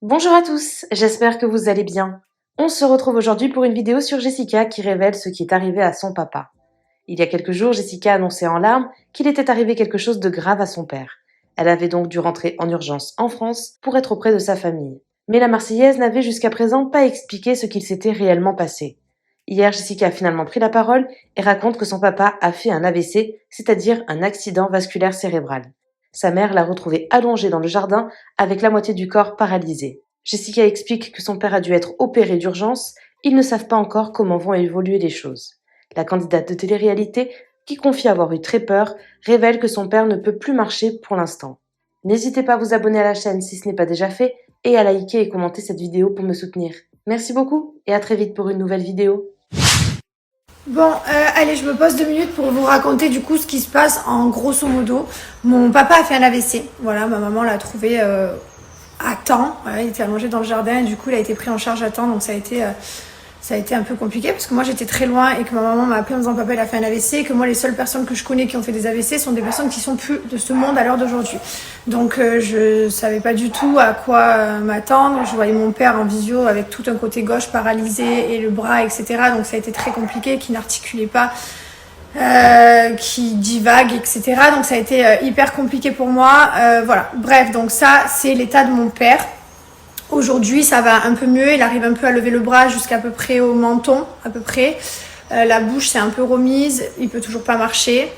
Bonjour à tous, j'espère que vous allez bien. On se retrouve aujourd'hui pour une vidéo sur Jessica qui révèle ce qui est arrivé à son papa. Il y a quelques jours, Jessica annonçait en larmes qu'il était arrivé quelque chose de grave à son père. Elle avait donc dû rentrer en urgence en France pour être auprès de sa famille. Mais la Marseillaise n'avait jusqu'à présent pas expliqué ce qu'il s'était réellement passé. Hier, Jessica a finalement pris la parole et raconte que son papa a fait un AVC, c'est-à-dire un accident vasculaire cérébral. Sa mère l'a retrouvé allongé dans le jardin avec la moitié du corps paralysé. Jessica explique que son père a dû être opéré d'urgence. Ils ne savent pas encore comment vont évoluer les choses. La candidate de télé-réalité, qui confie avoir eu très peur, révèle que son père ne peut plus marcher pour l'instant. N'hésitez pas à vous abonner à la chaîne si ce n'est pas déjà fait et à liker et commenter cette vidéo pour me soutenir. Merci beaucoup et à très vite pour une nouvelle vidéo. Bon, allez, je me pose 2 minutes pour vous raconter du coup ce qui se passe en grosso modo. Mon papa a fait un AVC. Voilà, ma maman l'a trouvé à temps. Voilà, il était allongé dans le jardin et du coup il a été pris en charge à temps. Donc ça a été un peu compliqué parce que moi j'étais très loin et que ma maman m'a appelé en disant papa il a fait un AVC et que moi les seules personnes que je connais qui ont fait des AVC sont des personnes qui sont plus de ce monde à l'heure d'aujourd'hui. Donc je savais pas du tout à quoi m'attendre. Je voyais mon père en visio avec tout un côté gauche paralysé et le bras etc. Donc ça a été très compliqué, qui n'articulait pas. Qui divague, etc. Donc ça a été hyper compliqué pour moi. Voilà, bref, donc ça c'est l'état de mon père. Aujourd'hui, ça va un peu mieux. Il arrive un peu à lever le bras jusqu'à peu près au menton, à peu près. La bouche s'est un peu remise. Il peut toujours pas marcher,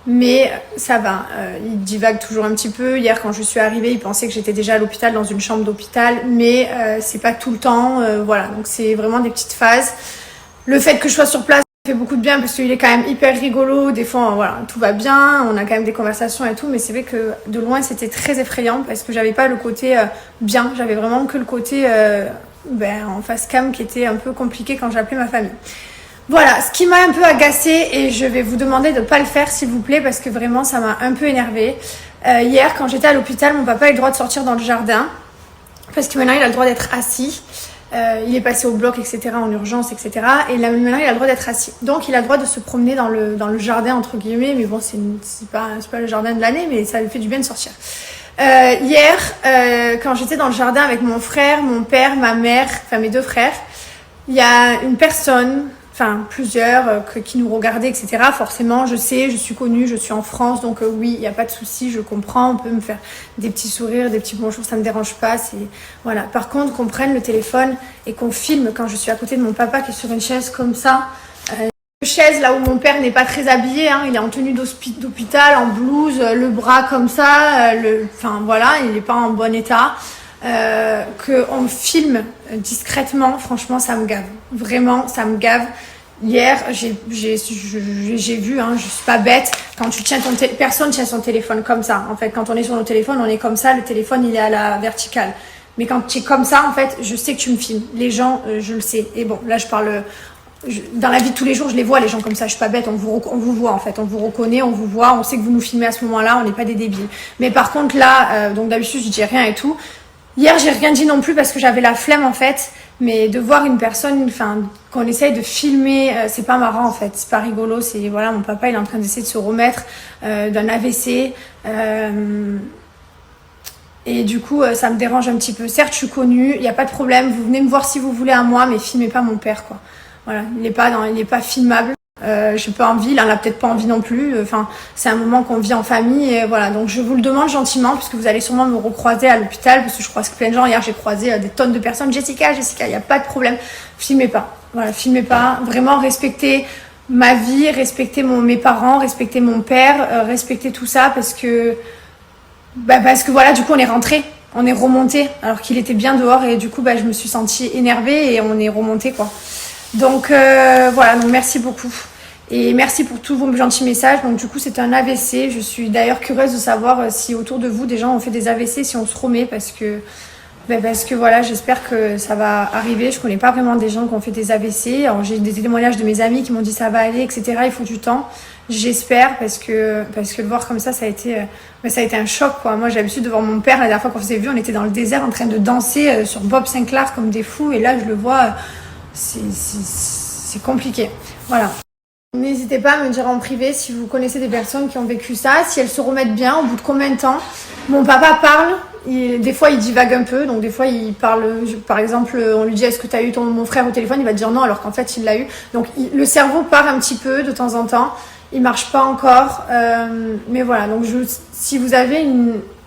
mais ça va. Il divague toujours un petit peu. Hier, quand je suis arrivée, il pensait que j'étais déjà à l'hôpital, dans une chambre d'hôpital, mais c'est pas tout le temps. Voilà, donc c'est vraiment des petites phases. Le fait que je sois sur place fait beaucoup de bien parce qu'il est quand même hyper rigolo. Des fois, voilà, tout va bien, on a quand même des conversations et tout, mais c'est vrai que de loin c'était très effrayant parce que j'avais pas le côté bien, j'avais vraiment que le côté en face cam qui était un peu compliqué quand j'appelais ma famille. Voilà, ce qui m'a un peu agacée et je vais vous demander de ne pas le faire s'il vous plaît parce que vraiment ça m'a un peu énervée. Hier, quand j'étais à l'hôpital, mon papa a eu le droit de sortir dans le jardin parce que maintenant il a le droit d'être assis. Il est passé au bloc, etc., en urgence, etc. Et là, maintenant, il a le droit d'être assis. Donc, il a le droit de se promener dans le jardin, entre guillemets. Mais bon, c'est pas le jardin de l'année, mais ça lui fait du bien de sortir. Hier, quand j'étais dans le jardin avec mon frère, mon père, ma mère, enfin mes 2 frères, il y a une personne, enfin plusieurs, qui nous regardaient, etc. Forcément, je sais, je suis connue, je suis en France, donc oui, il n'y a pas de souci, je comprends, on peut me faire des petits sourires, des petits bonjours, ça me dérange pas. Voilà. Par contre, qu'on prenne le téléphone et qu'on filme quand je suis à côté de mon papa qui est sur une chaise comme ça, une chaise là où mon père n'est pas très habillé, hein, il est en tenue d'hôpital, en blouse, le bras comme ça, enfin voilà, il n'est pas en bon état. Qu'on filme discrètement, franchement ça me gave, vraiment ça me gave. Hier j'ai vu, hein, je suis pas bête, quand tu tiens personne tient son téléphone comme ça, en fait quand on est sur nos téléphones on est comme ça, le téléphone il est à la verticale, mais quand tu es comme ça en fait je sais que tu me filmes, les gens je le sais, et bon là je parle dans la vie de tous les jours, je les vois les gens comme ça, je suis pas bête, on vous voit en fait, on vous reconnaît, on vous voit, on sait que vous nous filmez à ce moment-là, on n'est pas des débiles. Mais par contre là, donc d'habitude je dis rien et tout. Hier, j'ai rien dit non plus parce que j'avais la flemme en fait, mais de voir une personne, enfin, qu'on essaye de filmer, c'est pas marrant en fait, c'est pas rigolo, c'est voilà, mon papa il est en train d'essayer de se remettre d'un AVC, et du coup ça me dérange un petit peu. Certes, je suis connue, il y a pas de problème, vous venez me voir si vous voulez à moi, mais filmez pas mon père quoi. Voilà, il est pas filmable. J'ai pas envie, il en a peut-être pas envie non plus. Enfin, c'est un moment qu'on vit en famille et voilà. Donc je vous le demande gentiment puisque vous allez sûrement me recroiser à l'hôpital parce que je croise plein de gens. Hier j'ai croisé des tonnes de personnes. Jessica, il n'y a pas de problème. Filmez pas. Voilà, filmez pas. Vraiment respectez ma vie, respectez mes parents, respectez mon père, respectez tout ça parce que voilà, du coup on est rentré. On est remonté alors qu'il était bien dehors et du coup je me suis sentie énervée et on est remonté quoi. Donc voilà, donc merci beaucoup. Et merci pour tous vos gentils messages. Donc du coup, c'est un AVC. Je suis d'ailleurs curieuse de savoir si autour de vous, des gens ont fait des AVC, si on se remet, parce que voilà, j'espère que ça va arriver. Je connais pas vraiment des gens qui ont fait des AVC. Alors j'ai des témoignages de mes amis qui m'ont dit ça va aller, etc. Il faut du temps. J'espère parce que le voir comme ça a été un choc quoi. Moi j'ai l'habitude de voir mon père la dernière fois qu'on s'est vu, on était dans le désert en train de danser sur Bob Sinclair comme des fous et là je le vois, c'est compliqué. Voilà. N'hésitez pas à me dire en privé si vous connaissez des personnes qui ont vécu ça, si elles se remettent bien, au bout de combien de temps. Mon papa parle, Des fois, il divague un peu. Donc, des fois, il parle... Par exemple, on lui dit, est-ce que tu as eu mon frère au téléphone? Il va dire non, alors qu'en fait, il l'a eu. Donc, le cerveau part un petit peu de temps en temps. Il marche pas encore. Mais voilà. Donc, si vous avez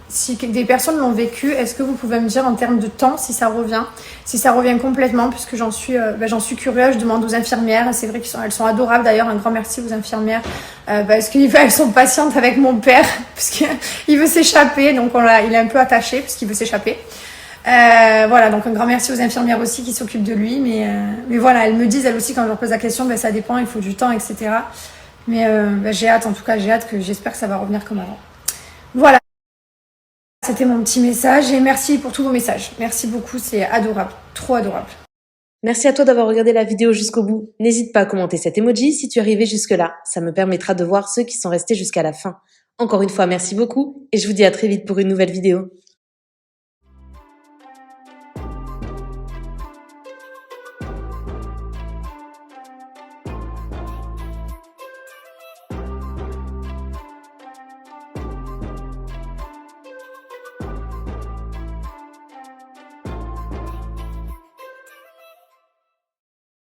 si des personnes l'ont vécu, est-ce que vous pouvez me dire en termes de temps si ça revient complètement, puisque j'en suis curieuse, je demande aux infirmières, c'est vrai qu'elles sont adorables d'ailleurs, un grand merci aux infirmières, parce qu'elles sont patientes avec mon père, parce qu'il veut s'échapper, donc il est un peu attaché, parce qu'il veut s'échapper. Voilà, donc un grand merci aux infirmières aussi qui s'occupent de lui, mais voilà, elles me disent elles aussi quand je leur pose la question, ça dépend, il faut du temps, etc. Mais j'ai hâte, en tout cas j'espère que ça va revenir comme avant. Voilà. C'était mon petit message et merci pour tous vos messages. Merci beaucoup, c'est adorable, trop adorable. Merci à toi d'avoir regardé la vidéo jusqu'au bout. N'hésite pas à commenter cet emoji si tu es arrivé jusque-là. Ça me permettra de voir ceux qui sont restés jusqu'à la fin. Encore une fois, merci beaucoup et je vous dis à très vite pour une nouvelle vidéo.